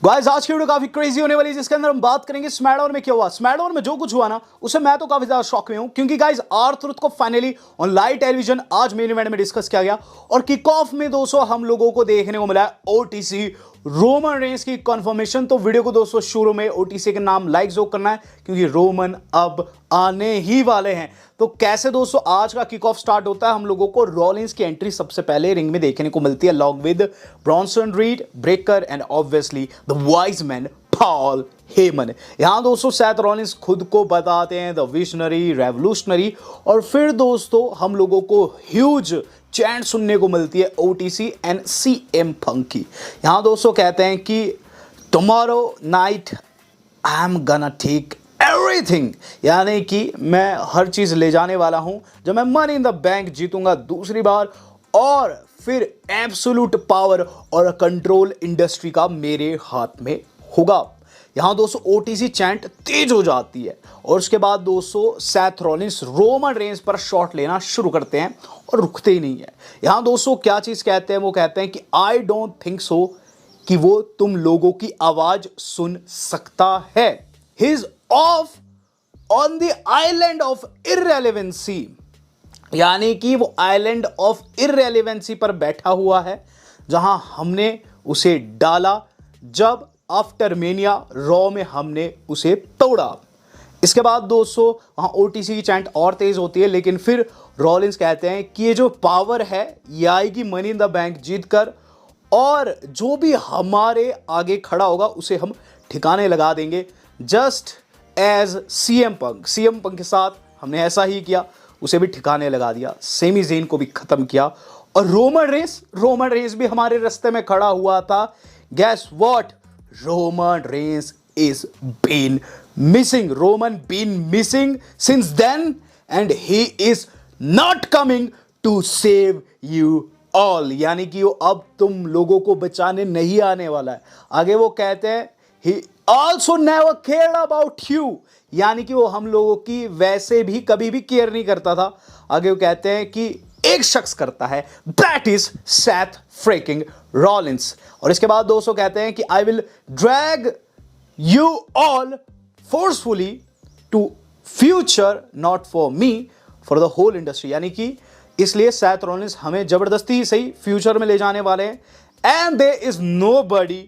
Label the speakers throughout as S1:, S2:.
S1: Guys आज की video काफी क्रेजी होने वाली है, जिसके अंदर हम बात करेंगे स्मैकडाउन में क्या हुआ। स्मैकडाउन में जो कुछ हुआ ना, उसे मैं तो काफी ज्यादा शॉक में हूं, क्योंकि गाइस R-Truth को फाइनली ऑन लाइव टेलीविजन आज मेन इवेंट में डिस्कस किया गया और किक ऑफ में दोस्तों हम लोगों को देखने को मिला है OTC रोमन रेंस की कंफर्मेशन। तो वीडियो को दोस्तों शुरू में OTC के नाम लाइक जो करना है, क्योंकि रोमन अब आने ही वाले हैं। तो कैसे दोस्तों आज का किक ऑफ स्टार्ट होता है, हम लोगों को रॉलिंस की एंट्री सबसे पहले रिंग में देखने को मिलती है along with Bronson read, breaker and obviously the wise man Paul Heyman. यहां दोस्तों सेथ रॉलिंस खुद को बताते हैं द विजनरी रेवोल्यूशनरी, और फिर दोस्तों हम लोगों को ह्यूज चैंट सुनने को मिलती है OTC एंड CM पंक की। यहां दोस्तों कहते हैं कि tomorrow night I am gonna take everything, यानी कि मैं हर चीज ले जाने वाला हूं जब मैं मनी इन द बैंक जीतूंगा दूसरी बार, और फिर एब्सोल्यूट पावर और कंट्रोल इंडस्ट्री का मेरे हाथ में होगा। यहां दोस्तों OTC चैंट तेज हो जाती है और उसके बाद दोस्तों सेथ रॉलिंस रोमन रेंस पर शॉट लेना शुरू करते हैं और रुकते ही नहीं है। यहां दोस्तों क्या चीज कहते हैं, वो कहते हैं कि आई डोंट थिंक सो कि वो तुम लोगों की आवाज सुन सकता है। He is off on the island of irrelevancy, यानी कि वो आइलैंड ऑफ इररेलेवेंसी पर बैठा हुआ है जहां हमने उसे डाला जब आफ्टर मेनिया रॉ में हमने उसे तोड़ा। इसके बाद दोस्तों वहां OTC की चैंट और तेज होती है, लेकिन फिर रॉलिंस कहते हैं कि ये जो पावर है ये आएगी मनी इन द बैंक जीत कर, और जो भी हमारे आगे खड़ा होगा उसे हम ठिकाने लगा देंगे, जस्ट एज CM पंक के साथ हमने ऐसा ही किया, उसे भी ठिकाने लगा दिया, सेमी ज़ेन को भी खत्म किया, और रोमन रेंस भी हमारे रास्ते में खड़ा हुआ था। Gas what, Roman Reigns is been missing since then and he is not coming to save you all, यानी कि वो अब तुम लोगों को बचाने नहीं आने वाला है। आगे वो कहते हैं he also never cared about you, यानी कि वो हम लोगों की वैसे भी कभी भी केयर नहीं करता था। आगे वो कहते हैं कि एक शख्स करता है, that is Seth freaking Rollins. और इसके बाद दोस्तों कहते हैं कि I will drag you all forcefully to future, not for me, for the whole industry, यानी कि इसलिए सेथ रॉलिंस हमें जबरदस्ती ही सही फ्यूचर में ले जाने वाले हैं। And there is nobody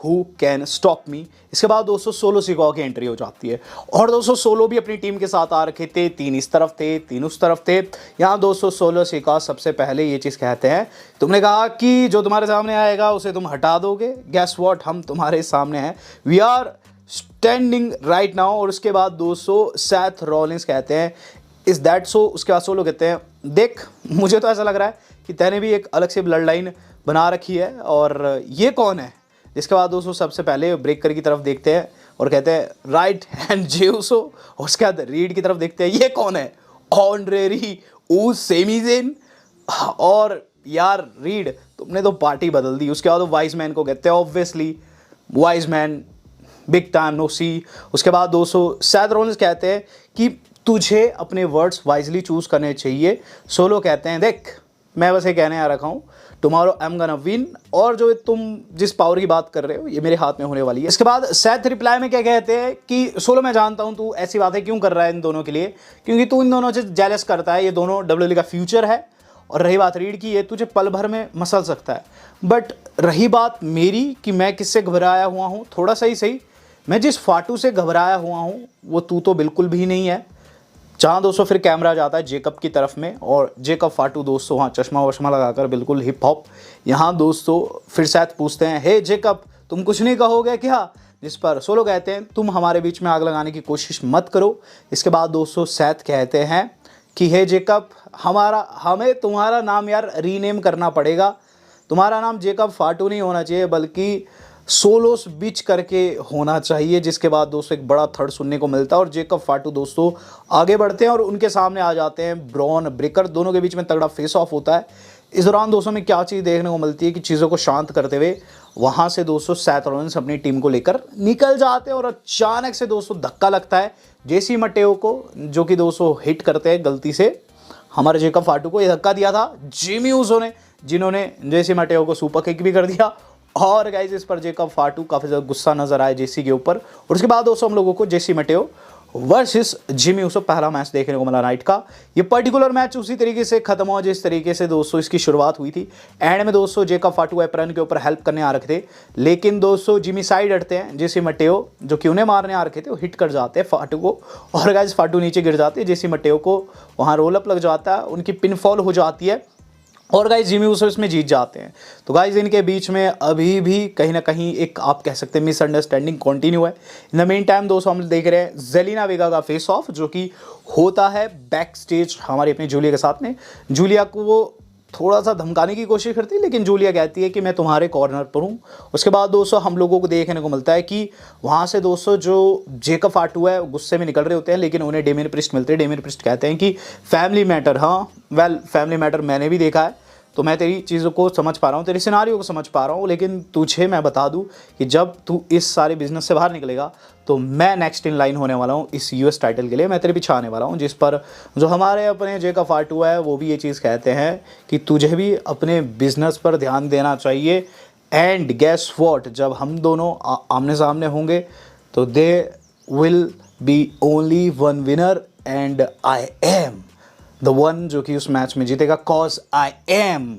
S1: Who can stop me। इसके बाद दोस्तों सोलो सिकॉ की एंट्री हो जाती है, और दोस्तों सोलो भी अपनी टीम के साथ आ रखे थे, 3 इस तरफ थे 3 उस तरफ थे। यहाँ दोस्तों सोलो सिकॉ सबसे पहले ये चीज़ कहते हैं, तुमने कहा कि जो तुम्हारे सामने आएगा उसे तुम हटा दोगे, गैस व्हाट, हम तुम्हारे सामने हैं, we are standing right now. और उसके बाद दोस्तों सेथ रॉलिंस कहते हैं इज दैट सो। उसके बाद सोलो कहते हैं देख मुझे तो ऐसा लग रहा है कि तैने भी एक अलग से ब्लड लाइन बना रखी है, और ये कौन है। इसके बाद दोस्तों सबसे पहले ब्रेकर की तरफ देखते हैं और कहते हैं राइट हैंड जेउसो, और उसके बाद रीड की तरफ देखते हैं, ये कौन है, ऑनरेरी ऊ सेमी ज़ेन। और यार रीड तुमने तो पार्टी बदल दी। उसके बाद वो वाइज मैन को कहते हैं obviously wise man big time no see. उसके बाद दोस्तों सेथ रॉलिंस कहते हैं कि तुझे अपने वर्ड्स वाइजली चूज करने चाहिए। सोलो कहते हैं देख मैं बस ये कहने आ रखा हूँ tomorrow I am gonna win, और जो तुम जिस पावर की बात कर रहे हो ये मेरे हाथ में होने वाली है। इसके बाद सेथ रिप्लाई में क्या कहते हैं कि सोलो मैं जानता हूँ तू ऐसी बातें क्यों कर रहा है इन दोनों के लिए, क्योंकि तू इन दोनों से जेलस करता है, ये दोनों WWE का फ्यूचर है। और रही बात रीड की, ये तुझे पल भर में मसल सकता है, बट रही बात मेरी कि मैं किससे घबराया हुआ हूँ, थोड़ा सही मैं जिस फाटू से घबराया हुआ हूँ वो तू तो बिल्कुल भी नहीं है। जहाँ दोस्तों फिर कैमरा जाता है जेकब की तरफ में, और जेकब फाटू दोस्तों वहाँ चश्मा वश्मा लगाकर बिल्कुल हिप हॉप। यहाँ दोस्तों फिर सेथ पूछते हैं हे जेकब तुम कुछ नहीं कहोगे क्या, जिस पर सोलो कहते हैं तुम हमारे बीच में आग लगाने की कोशिश मत करो। इसके बाद दोस्तों सेथ कहते हैं कि हे जेकब हमें तुम्हारा नाम यार रीनेम करना पड़ेगा, तुम्हारा नाम जेकब फाटू नहीं होना चाहिए बल्कि सोलोस बिच करके होना चाहिए। जिसके बाद दोस्तों एक बड़ा थर्ड सुनने को मिलता है और जेकब फाटू दोस्तों आगे बढ़ते हैं और उनके सामने आ जाते हैं ब्रॉन ब्रेकर, दोनों के बीच में तगड़ा फेस ऑफ होता है। इस दौरान दोस्तों में क्या चीज़ देखने को मिलती है कि चीज़ों को शांत करते हुए वहाँ से दोस्तों सेथ रॉलिंस अपनी टीम को लेकर निकल जाते हैं, और अचानक से दोस्तों धक्का लगता है जेसी मटेओ को, जो कि दोस्तों हिट करते हैं गलती से हमारे जेकब फाटू को। ये धक्का दिया था जिमी ऊसो ने, जिन्होंने जेसी मटेओ को सुपर किक भी कर दिया और गाइज इस पर जेकब फाटू काफ़ी ज़्यादा गुस्सा नजर आया जेसी के ऊपर। और उसके बाद दोस्तों हम लोगों को जेसी मटेओ वर्सेस जिमी ऊसो पहला मैच देखने को मिला नाइट का। ये पर्टिकुलर मैच उसी तरीके से खत्म हुआ जिस तरीके से दोस्तों इसकी शुरुआत हुई थी। एंड में दोस्तों जेकब फाटू एप्रन के ऊपर हेल्प करने आ रखे थे, लेकिन दोस्तों जिमी साइड हटते हैं, जेसी मटेओ जो कि उन्हें मारने आ रखे थे वो हिट कर जाते हैं फाटू को, और गाइज फाटू नीचे गिर जाते हैं। जेसी मटेओ को वहाँ रोल अप लग जाता है, उनकी पिन फॉल हो जाती है और गाइज जिमी ऊसो इसमें जीत जाते हैं। तो गाइज इनके बीच में अभी भी कहीं ना कहीं एक आप कह सकते हैं मिसअंडरस्टैंडिंग कंटिन्यू है। इन द मेन टाइम दोस्तों हम देख रहे हैं जेलिना वेगा का फेस ऑफ जो कि होता है बैक स्टेज हमारी अपनी जूलिया के साथ में। जूलिया को वो थोड़ा सा धमकाने की कोशिश करती है, लेकिन जूलिया कहती है कि मैं तुम्हारे कॉर्नर पर हूँ। उसके बाद दोस्तों हम लोगों को देखने को मिलता है कि वहाँ से दोस्तों जो जेकब फाटू है गुस्से में निकल रहे होते हैं, लेकिन उन्हें डेमियन प्रिस्ट मिलते हैं। डेमियन प्रिस्ट कहते हैं कि फैमिली मैटर, हाँ वेल फैमिली मैटर मैंने भी देखा है, तो मैं तेरी चीज़ों को समझ पा रहा हूँ, तेरी सिनारियो को समझ पा रहा हूँ, लेकिन तुझे मैं बता दूँ कि जब तू इस सारे बिजनेस से बाहर निकलेगा तो मैं नेक्स्ट इन लाइन होने वाला हूँ इस यूएस टाइटल के लिए, मैं तेरे पीछे आने वाला हूँ। जिस पर जो हमारे अपने जेकब फाटू है वो भी ये चीज़ कहते हैं कि तुझे भी अपने बिजनेस पर ध्यान देना चाहिए। एंड गैस वॉट, जब हम दोनों आमने सामने होंगे तो there will be only one winner and I am the one जो कि उस मैच में जीतेगा, cause I am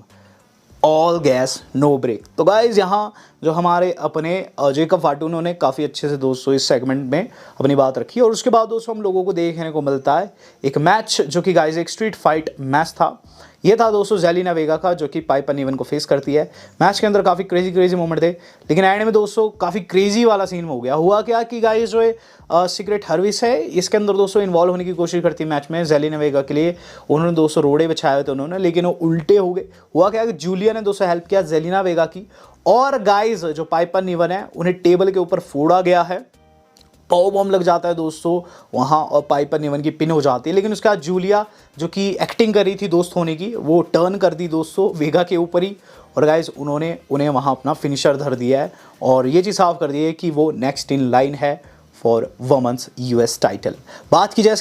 S1: all gas no brake. तो गाइज यहाँ जो हमारे अपने जेकब फाटू ने काफ़ी अच्छे से दोस्तों इस सेगमेंट में अपनी बात रखी। और उसके बाद दोस्तों हम लोगों को देखने को मिलता है एक मैच जो कि गाइज एक स्ट्रीट फाइट मैच था। ये था दोस्तों जेलिना वेगा का जो कि पाइपर निवन को फेस करती है। मैच के अंदर काफ़ी क्रेजी मोमेंट थे, लेकिन एंड में दोस्तों काफ़ी क्रेजी वाला सीन हो गया। हुआ क्या कि गाइस जो सीक्रेट हर्विस है इसके अंदर दोस्तों इन्वॉल्व होने की कोशिश करती है मैच में जेलिना वेगा के लिए। उन्होंने दोस्तों रोड़े बिछाए हुए थे उन्होंने, लेकिन वो उल्टे हो गए। हुआ क्या कि जूलिया ने दोस्तों हेल्प किया जेलिना वेगा की, और गाइस जो पाइपर निवन है उन्हें टेबल के ऊपर फोड़ा गया है, पाव बॉम्ब लग जाता है दोस्तों वहाँ, और पाइपर निवन की पिन हो जाती है। लेकिन उसके बाद जूलिया जो कि एक्टिंग कर रही थी दोस्त होने की, वो टर्न कर दी दोस्तों वेगा के ऊपर ही, और गाइज उन्होंने उन्हें वहाँ अपना फिनिशर धर दिया है, और ये चीज़ साफ कर दी है कि वो नेक्स्ट इन लाइन है फॉर वुमेन्स यूएस टाइटल। बात की जाए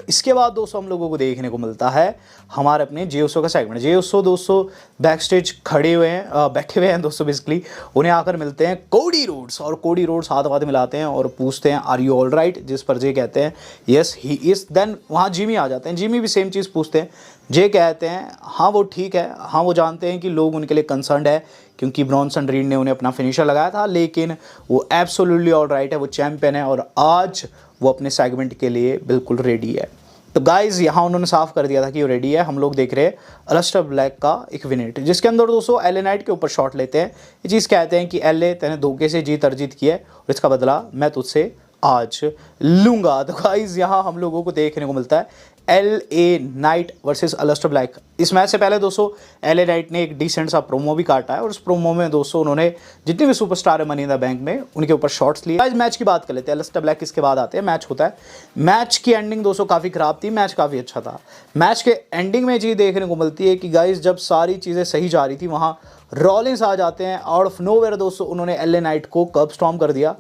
S1: इसके बाद दोस्तों हम लोगों को देखने को मिलता है हमारे अपने जे उसो का सेगमेंट। जे उसो दोस्तों बैक स्टेज खड़े हुए हैं, बैठे हुए हैं दोस्तों। बेसिकली उन्हें आकर मिलते हैं कोडी रोड्स, और कोडी रोड्स हाथ हाथ मिलाते हैं और पूछते हैं आर यू ऑल राइट, जिस पर जे कहते हैं यस ही इज़। देन वहाँ जिमी आ जाते हैं, जिमी भी सेम चीज़ पूछते हैं। जे कहते हैं हाँ वो ठीक है, हाँ वो जानते हैं कि लोग उनके लिए कंसर्न्ड है क्योंकि ब्रॉन्सन रीड ने उन्हें अपना फिनिशर लगाया था, लेकिन वो एब्सोल्युटली ऑल राइट है, वो चैंपियन है और आज वो अपने सेगमेंट के लिए बिल्कुल रेडी है। तो गाइज यहाँ उन्होंने साफ कर दिया था कि वो रेडी है। हम लोग देख रहे हैं अलिस्टर ब्लैक का एक विनेट जिसके अंदर दोस्तों एलए नाइट के ऊपर शॉट लेते हैं। ये चीज़ कहते हैं कि एलए तेने धोखे से जीत अर्जित की है और इसका बदला मैं तुझसे आज लूँगा। तो गाइज यहाँ हम लोगों को देखने को मिलता है एलए नाइट वर्सेस अलिस्टर ब्लैक। इस मैच से पहले दोस्तों एलए नाइट ने एक डिसेंट सा प्रोमो भी काटा है, और उस प्रोमो में दोस्तों उन्होंने जितने भी सुपरस्टार है मनी इन द बैंक में उनके ऊपर शॉट्स लिए। आज मैच की बात कर लेते हैं, अलिस्टर ब्लैक इसके बाद आते हैं। मैच होता है, मैच की एंडिंग दोस्तों काफ़ी ख़राब थी, मैच काफ़ी अच्छा था। मैच के एंडिंग में चीज़ देखने को मिलती है कि गाइज जब सारी चीज़ें सही जा रही थी वहाँ रॉलिंस आ जाते हैं आउट ऑफ नोवेयर दोस्तों, उन्होंने एलए नाइट को कर्ब स्टॉर्म कर दिया,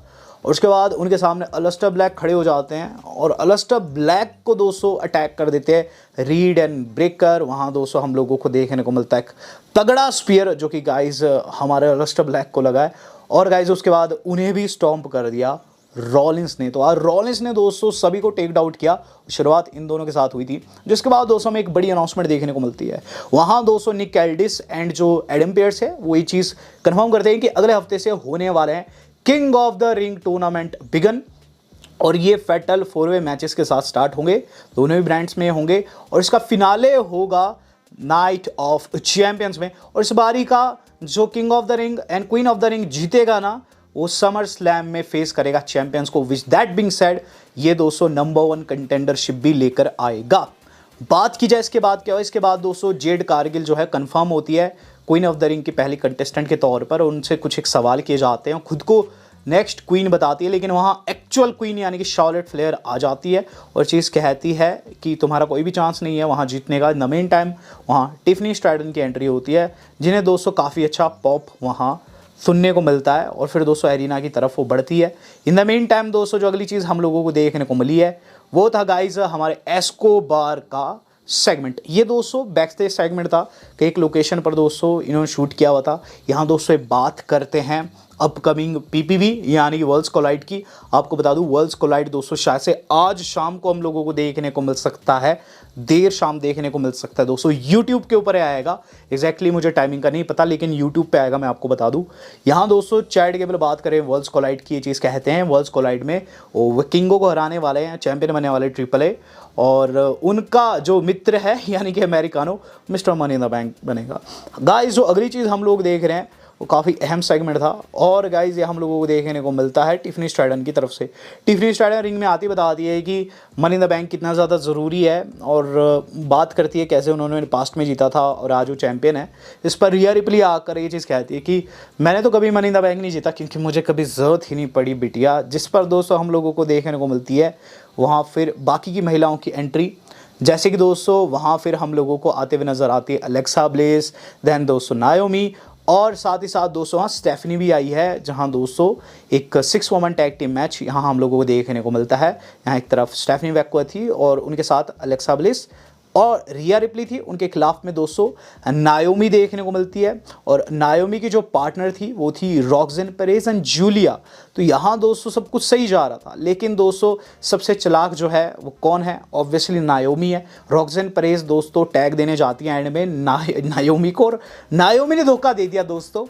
S1: और उसके बाद उनके सामने अलिस्टर ब्लैक खड़े हो जाते हैं और अलिस्टर ब्लैक को दोस्तों अटैक कर देते हैं रीड एंड ब्रेकर। वहाँ दोस्तों हम लोगों को देखने को मिलता है एक तगड़ा स्पीयर जो कि गाइज हमारे अलिस्टर ब्लैक को लगा है, और गाइज उसके बाद उन्हें भी स्टॉम्प कर दिया रॉलिंस ने। तो आज रॉलिंस ने दोस्तों सभी को टेक आउट किया, शुरुआत इन दोनों के साथ हुई थी, जिसके बाद दोस्तों हमें एक बड़ी अनाउंसमेंट देखने को मिलती है। वहाँ दोस्तों निक कैल्डिस एंड जो एडम पेयर्स है वो ये चीज़ कन्फर्म करते हैं कि अगले हफ्ते से होने वाले हैं King of the Ring tournament begin, और ये फैटल 4-वे मैचेस के साथ स्टार्ट होंगे, दोनों ही ब्रांड्स में होंगे, और इसका फिनाले होगा नाइट ऑफ चैंपियंस में। और इस बारी का जो king of the ring and queen of the ring जीतेगा ना, वो समर स्लैम में फेस करेगा चैंपियंस को। विच दैट बीइंग सेड, ये दोस्तों नंबर 1 कंटेंडरशिप भी लेकर आएगा। बात की जाए इसके बाद क्या हो, इसके बाद दोस्तों जेड कारगिल जो है कंफर्म होती है क्वीन ऑफ द रिंग की पहली कंटेस्टेंट के तौर पर। उनसे कुछ एक सवाल किए जाते हैं, खुद को नेक्स्ट क्वीन बताती है, लेकिन वहाँ एक्चुअल क्वीन यानी कि शार्लेट फ्लेयर आ जाती है और चीज़ कहती है कि तुम्हारा कोई भी चांस नहीं है वहाँ जीतने का। इन द मेन टाइम वहाँ टिफनी स्ट्रैटन की एंट्री होती है, जिन्हें दोस्तों काफ़ी अच्छा पॉप वहाँ सुनने को मिलता है, और फिर दोस्तों एरिना की तरफ वो बढ़ती है। इन द मेन टाइम दोस्तों जो अगली चीज़ हम लोगों को देखने को मिली है वो था गाइज हमारे एस्कोबार का सेगमेंट। ये दोस्तों बैक स्टेज सेगमेंट था कि एक लोकेशन पर दोस्तों इन्होंने शूट किया हुआ था। यहाँ दोस्तों बात करते हैं अपकमिंग पीपीवी यानी कि वर्ल्ड्स कोलाइड की। आपको बता दूं वर्ल्ड्स कोलाइड दोस्तों शायद से आज शाम को हम लोगों को देखने को मिल सकता है, देर शाम देखने को मिल सकता है दोस्तों। यूट्यूब के ऊपर आएगा, एग्जैक्टली मुझे टाइमिंग का नहीं पता, लेकिन यूट्यूब पे आएगा, मैं आपको बता दूं। यहाँ दोस्तों चैट गेबल बात करें वर्ल्ड्स कोलाइड की, ये चीज़ कहते हैं वर्ल्ड्स कोलाइड में वो विकिंगो को हराने वाले हैं, चैंपियन बनने वाले ट्रिपल ए, और उनका जो मित्र है यानी कि americano mister Money in the bank बनेगा। गाइस जो अगली चीज़ हम लोग देख रहे हैं वो काफ़ी अहम सेगमेंट था, और गाइस ये हम लोगों को देखने को मिलता है टिफनी स्ट्रैटन की तरफ से। टिफनी स्ट्रैटन रिंग में आती बताती है कि मनी इन द बैंक कितना ज़्यादा ज़रूरी है, और बात करती है कैसे उन्होंने पास्ट में जीता था और आज वो चैंपियन है। इस पर रिया रिप्ली आकर ये चीज़ कहती है कि मैंने तो कभी मनी इन द बैंक नहीं जीता क्योंकि मुझे कभी ज़रूरत ही नहीं पड़ी बिटिया। जिस पर दोस्तों हम लोगों को देखने को मिलती है वहाँ फिर बाकी की महिलाओं की एंट्री, जैसे कि दोस्तों वहाँ फिर हम लोगों को आते हुए नज़र आती है अलेक्सा ब्लेस, देन दोस्तों नायोमी, और साथ ही साथ दोस्तों हाँ स्टेफनी भी आई है, जहाँ दोस्तों एक 6 वुमन टैग टीम मैच यहाँ हम लोगों को देखने को मिलता है। यहाँ एक तरफ स्टेफनी वैक्वा थी और उनके साथ अलेक्सा ब्लिस और रिया रिप्ली थी, उनके खिलाफ में दोस्तों नायोमी देखने को मिलती है, और नायोमी की जो पार्टनर थी वो थी रॉक्सेन पेरेज एंड जूलिया। तो यहाँ दोस्तों सब कुछ सही जा रहा था, लेकिन दोस्तों सबसे चालाक जो है वो कौन है? ऑब्वियसली नायोमी है। रॉक्सेन पेरेज दोस्तों टैग देने जाती है एंड में नायोमी को, और नायोमी ने धोखा दे दिया दोस्तों,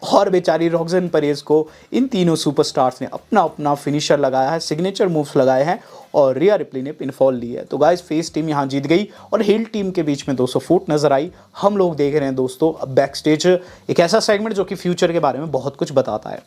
S1: और बेचारी रॉक्सेन पेरेज को इन तीनों सुपरस्टार्स ने अपना अपना फिनिशर लगाया है, सिग्नेचर मूव्स लगाए हैं, और रिया रिप्ली ने पिनफॉल ली है। तो गाइस फेस टीम यहाँ जीत गई और हिल टीम के बीच में दोस्तों फूट नजर आई। हम लोग देख रहे हैं दोस्तों बैक स्टेज एक ऐसा सेगमेंट जो कि फ्यूचर के बारे में बहुत कुछ बताता है।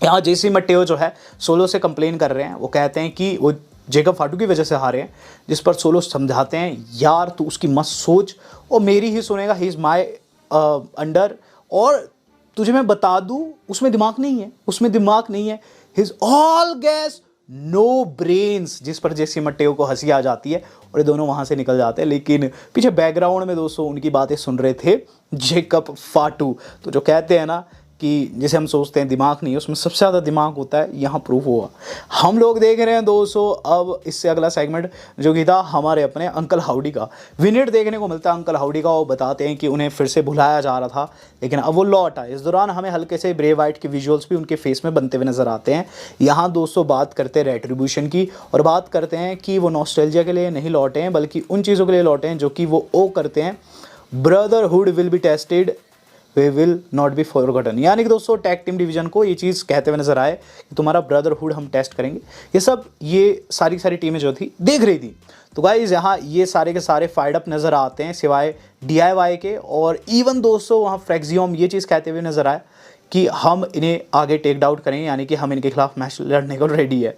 S1: यहाँ जेसी मटेओ जो है सोलो से कंप्लेन कर रहे हैं, वो कहते हैं कि वो जेकब फाटू की वजह से हारे हैं, जिस पर सोलो समझाते हैं यार तू उसकी मत सोच, और मेरी ही सुनेगा, ही इज़ माई अंडर, और तुझे मैं बता दूँ उसमें दिमाग नहीं है, उसमें दिमाग नहीं है, he's all gas no brains, जिस पर जेसी मटेओ को हंसी आ जाती है और ये दोनों वहाँ से निकल जाते हैं। लेकिन पीछे बैकग्राउंड में दोस्तों उनकी बातें सुन रहे थे जेकब फाटू। तो जो कहते हैं ना कि जिसे हम सोचते हैं दिमाग नहीं है, उसमें सबसे ज़्यादा दिमाग होता है, यहाँ प्रूफ हुआ। हम लोग देख रहे हैं दोस्तों अब इससे अगला सेगमेंट जो कि था हमारे अपने अंकल हाउडी का। विनेट देखने को मिलता है अंकल हाउडी का, वो बताते हैं कि उन्हें फिर से भुलाया जा रहा था लेकिन अब वो लौट आए। इस दौरान हमें हल्के से ब्रे वाइट के विजुअल्स भी उनके फेस में बनते हुए नजर आते हैं। यहाँ दोस्तों बात करते हैं रेट्रीब्यूशन की, और बात करते हैं कि वो नॉस्टैल्जिया के लिए नहीं लौटे हैं बल्कि उन चीज़ों के लिए लौटे हैं जो कि वो ओ करते हैं। Brotherhood will be tested, way will not be forgotten, यानी कि दोस्तों टैग टीम डिवीजन को ये चीज़ कहते हुए नजर आए कि तुम्हारा ब्रदरहुड हम टेस्ट करेंगे। ये सारी टीमें जो थी देख रही थी। तो गाइज यहाँ ये सारे के सारे फाइड अप नज़र आते हैं सिवाय DIY के, और इवन दोस्तों वहाँ फ्रेक्सियम ये चीज़ कहते हुए नजर आए कि हम इन्हें आगे टेक डाउट करेंगे, यानी कि हम इनके खिलाफ मैच लड़ने को रेडी है।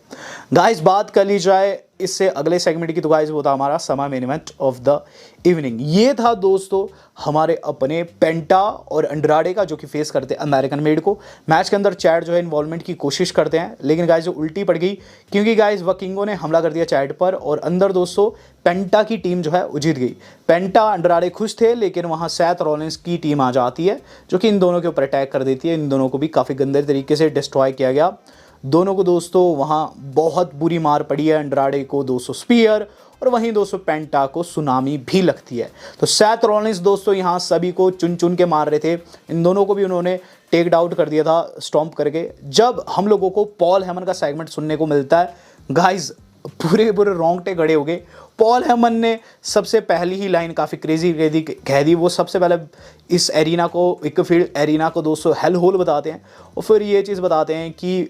S1: गाइस बात कर ली जाए इससे अगले सेगमेंट की, तो गाइस वो था हमारा समा main event of the evening. ये था दोस्तों हमारे अपने पेंटा और अंड्राडे का, जो कि फेस करते हैं अमेरिकन मेड को। मैच के अंदर चैट जो है इन्वॉल्वमेंट की कोशिश करते हैं, लेकिन गाइस जो उल्टी पड़ गई क्योंकि गाइस वकिंगो ने हमला कर दिया चैट पर, और अंदर दोस्तों पेंटा की टीम जो है वो जीत गई। पेंटा अंड्राडे खुश थे, लेकिन वहाँ सैथ रॉलिंस की टीम आ जाती है जो कि इन दोनों के ऊपर अटैक कर देती है। इन दोनों को भी काफ़ी गंदे तरीके से डिस्ट्रॉय किया गया। दोनों को दोस्तों वहाँ बहुत बुरी मार पड़ी है, अंड्राडे को 200 स्पीयर और वहीं दोस्तों पेंटा को सुनामी भी लगती है। तो सैथ रॉलिंस दोस्तों यहाँ सभी को चुन चुन के मार रहे थे, इन दोनों को भी उन्होंने टेक डाउट कर दिया था स्टॉम्प करके। जब हम लोगों को पॉल हेमन का सेगमेंट सुनने को मिलता है, गाइज पूरे रोंगटे खड़े हो गए। पॉल हेमन ने सबसे पहली ही लाइन काफ़ी क्रेजी कह दी। वो सबसे पहले इस एरिना को, एक फील्ड एरिना को दोस्तों हेल होल बताते हैं, और फिर ये चीज़ बताते हैं कि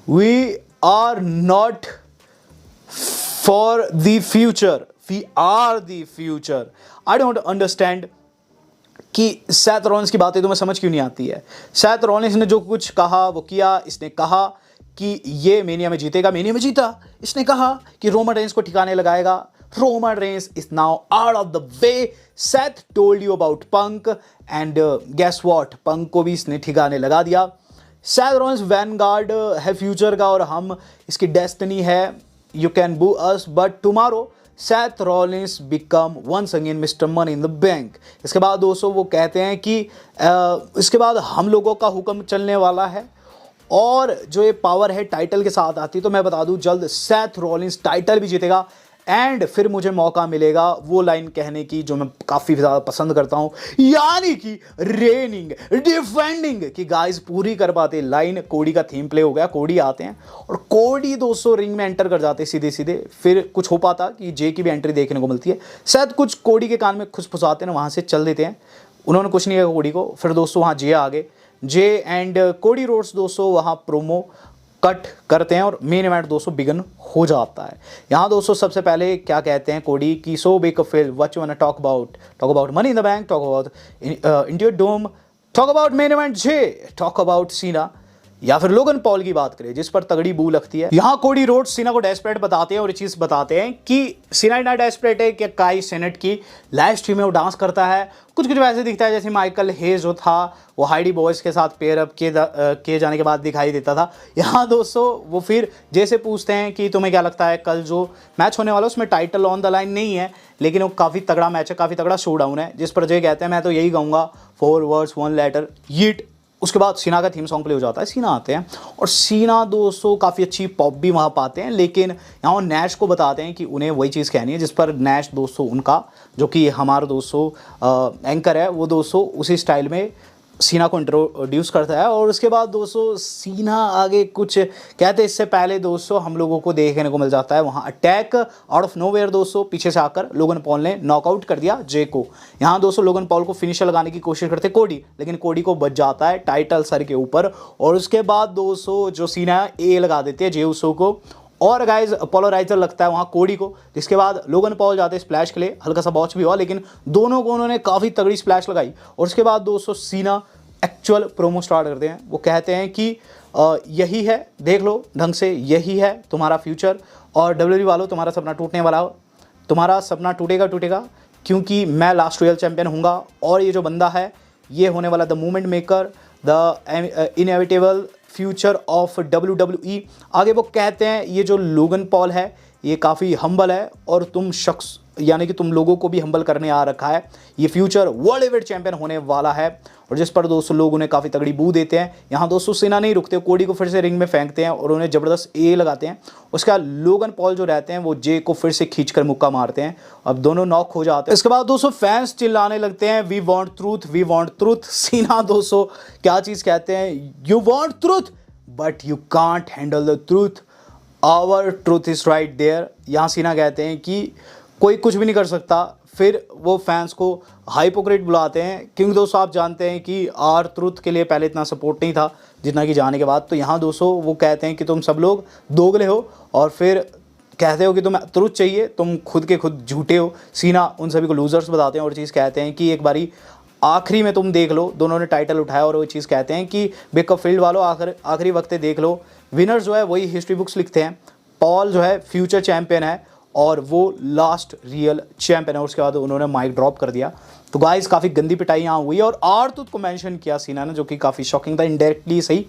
S1: we are not for the future, we are the future. I don't understand कि सैथ रॉलिंस की बातें तुम्हें समझ क्यों नहीं आती है। सैथ रॉलिंस ने जो कुछ कहा वो किया। इसने कहा कि ये मेनिया में जीतेगा, मेनिया में जीता। इसने कहा कि रोमन रेंस को ठिकाने लगाएगा, Roman Reigns is now out of the way. Seth told you about Punk and guess what, Punk को भी इसने ठिकाने लगा दिया। सैथ रॉलिंस वैनगार्ड है फ्यूचर का और हम इसकी डेस्टिनी है। You can boo us but tomorrow Seth Rollins become once again Mr Money in the Bank. इसके बाद दोस्तों वो कहते हैं कि इसके बाद हम लोगों का हुक्म चलने वाला है, और जो ये पावर है टाइटल के साथ आती है। तो मैं बता दूं जल्द सैथ रॉलिंस टाइटल भी जीतेगा एंड फिर मुझे मौका मिलेगा वो लाइन कहने की जो मैं काफ़ी ज़्यादा पसंद करता हूँ, यानी कि रेनिंग डिफेंडिंग की गाइस पूरी कर पाते लाइन। कोडी का थीम प्ले हो गया, कोडी आते हैं और कोडी दोस्तों रिंग में एंटर कर जाते सीधे सीधे। फिर कुछ हो पाता कि जे की भी एंट्री देखने को मिलती है, शायद कुछ कोडी के कान में खुसफुसाते हैं, वहाँ से चल देते हैं। उन्होंने कुछ नहीं किया कोडी को। फिर दोस्तों वहाँ जे आ गए, जे एंड कोडी रोड्स दोस्तों वहाँ प्रोमो कट करते हैं और मेन इवेंट दोस्तों बिगन हो जाता है। यहाँ दोस्तों सबसे पहले क्या कहते हैं कोडी की, so big feel what you want to talk about money in the bank, talk about India dome, talk about main event Jey, talk about Cena, या फिर लोगन पॉल की बात करें जिस पर तगड़ी बू लगती है। यहाँ कोडी रोड्स सीना को डेस्परेट बताते हैं और ये चीज बताते हैं कि सीना इतना डेस्परेट है कि काई सेनेट की लाइव स्ट्रीम में वो डांस करता है। कुछ कुछ वैसे दिखता है जैसे माइकल हेज जो था वो हाइडी बॉयज के साथ पेयर अप किए जाने के बाद दिखाई देता था। यहाँ दोस्तों वो फिर जैसे पूछते हैं कि तुम्हें क्या लगता है कल जो मैच होने वाला है उसमें टाइटल ऑन द लाइन नहीं है, लेकिन वो काफ़ी तगड़ा मैच है, काफ़ी तगड़ा शोडाउन है। जिस पर जय कहते हैं मैं तो यही कहूँगा 4 words 1 letter यीट। उसके बाद सीना का थीम सॉन्ग प्ले हो जाता है, सीना आते हैं और सीना दोस्तों काफ़ी अच्छी पॉप भी वहाँ पाते हैं, लेकिन यहाँ वो नैश को बताते हैं कि उन्हें वही चीज़ कहनी है। जिस पर नैश दोस्तों उनका जो कि हमारा दोस्तों एंकर है वो दोस्तों उसी स्टाइल में सीना को इंट्रोड्यूस करता है। और उसके बाद दोस्तों सीना आगे कुछ कहते हैं इससे पहले दोस्तों हम लोगों को देखने को मिल जाता है वहाँ अटैक आउट ऑफ नोवेयर दोस्तों पीछे से आकर लोगन पॉल ने नॉकआउट कर दिया जे को। यहाँ दोस्तों लोगन पॉल को फिनिशर लगाने की कोशिश करते कोडी, लेकिन कोडी को बच जाता है टाइटल सर के ऊपर। और उसके बाद दोस्तों जो सीना ए लगा देते हैं जे उसो को और गाइज पोलराइजर लगता है वहाँ कोडी को। जिसके बाद लोगन पॉल जाते हैं स्प्लैश के लिए, हल्का सा बॉच भी हुआ लेकिन दोनों को उन्होंने काफ़ी तगड़ी स्प्लैश लगाई। और उसके बाद दोस्तों सीना एक्चुअल प्रोमो स्टार्ट करते हैं। वो कहते हैं कि यही है, देख लो ढंग से, यही है तुम्हारा फ्यूचर और WWE वालों तुम्हारा सपना टूटने वाला हो, तुम्हारा सपना टूटेगा क्योंकि मैं लास्ट रॉयल चैंपियन हूँगा और ये जो बंदा है ये होने वाला the movement maker, the inevitable future of WWE। आगे वो कहते हैं ये जो लोगन पॉल है ये काफ़ी हम्बल है और तुम शख्स यानी कि तुम लोगों को भी हम्बल करने आ रखा है, ये फ्यूचर वर्ल्ड हेवीवेट चैंपियन होने वाला है। और जिस पर दोस्तों लोग उन्हें काफ़ी तगड़ी बू देते हैं। यहाँ दोस्तों सीना नहीं रुकते, कोडी को फिर से रिंग में फेंकते हैं और उन्हें ज़बरदस्त ए लगाते हैं। उसके बाद लोगन पॉल जो रहते हैं वो जे को फिर से खींचकर मुक्का मारते हैं, अब दोनों नॉक हो जाते हैं। इसके बाद दोस्तों फैंस चिल्लाने लगते हैं we want truth, we want truth. Cena दोस्तों क्या चीज़ कहते हैं, you want truth but you can't handle the truth, our truth is right there. यहाँ सीना कहते हैं कि कोई कुछ भी नहीं कर सकता। फिर वो फैंस को हाइपोक्रेट बुलाते हैं क्योंकि दोस्तों आप जानते हैं कि आर ट्रुथ के लिए पहले इतना सपोर्ट नहीं था जितना कि जाने के बाद। तो यहाँ दोस्तों वो कहते हैं कि तुम सब लोग दोगले हो और फिर कहते हो कि तुम्हें ट्रुथ चाहिए, तुम खुद के खुद झूठे हो। सीना उन सभी को लूजर्स बताते हैं और चीज़ कहते हैं कि एक बारी आखिरी में तुम देख लो, दोनों ने टाइटल उठाया और वो चीज़ कहते हैं कि बेकअप फील्ड वालों आखिरी वक्त देख लो, विनर जो है वही हिस्ट्री बुक्स लिखते हैं। पॉल जो है फ्यूचर चैंपियन है और वो लास्ट रियल चैंपियन है। उसके बाद उन्होंने माइक ड्रॉप कर दिया। तो गाइस काफ़ी गंदी पिटाई यहाँ हुई और आर-ट्रूथ को मेंशन किया सीना ने, जो कि काफ़ी शॉकिंग था, इनडायरेक्टली सही।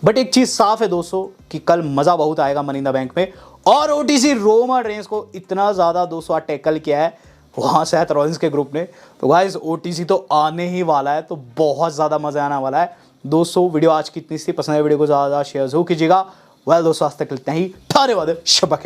S1: बट एक चीज़ साफ है दोस्तों कि कल मज़ा बहुत आएगा मनी इन द बैंक में। और ओटीसी रोमन रेंस को इतना ज़्यादा दोस्तों टैकल किया है वहाँ सेथ रॉलिंस के ग्रुप ने। तो गाइस ओटीसी तो आने ही वाला है, तो बहुत ज़्यादा मज़ा आने वाला है दोस्तों। वीडियो आज की इतनी सी, पसंद है वीडियो को ज़्यादा शेयर ज़रूर कीजिएगा। वेल दोस्तों आज तक इतना ही, धन्यवाद, शब्बा खैर।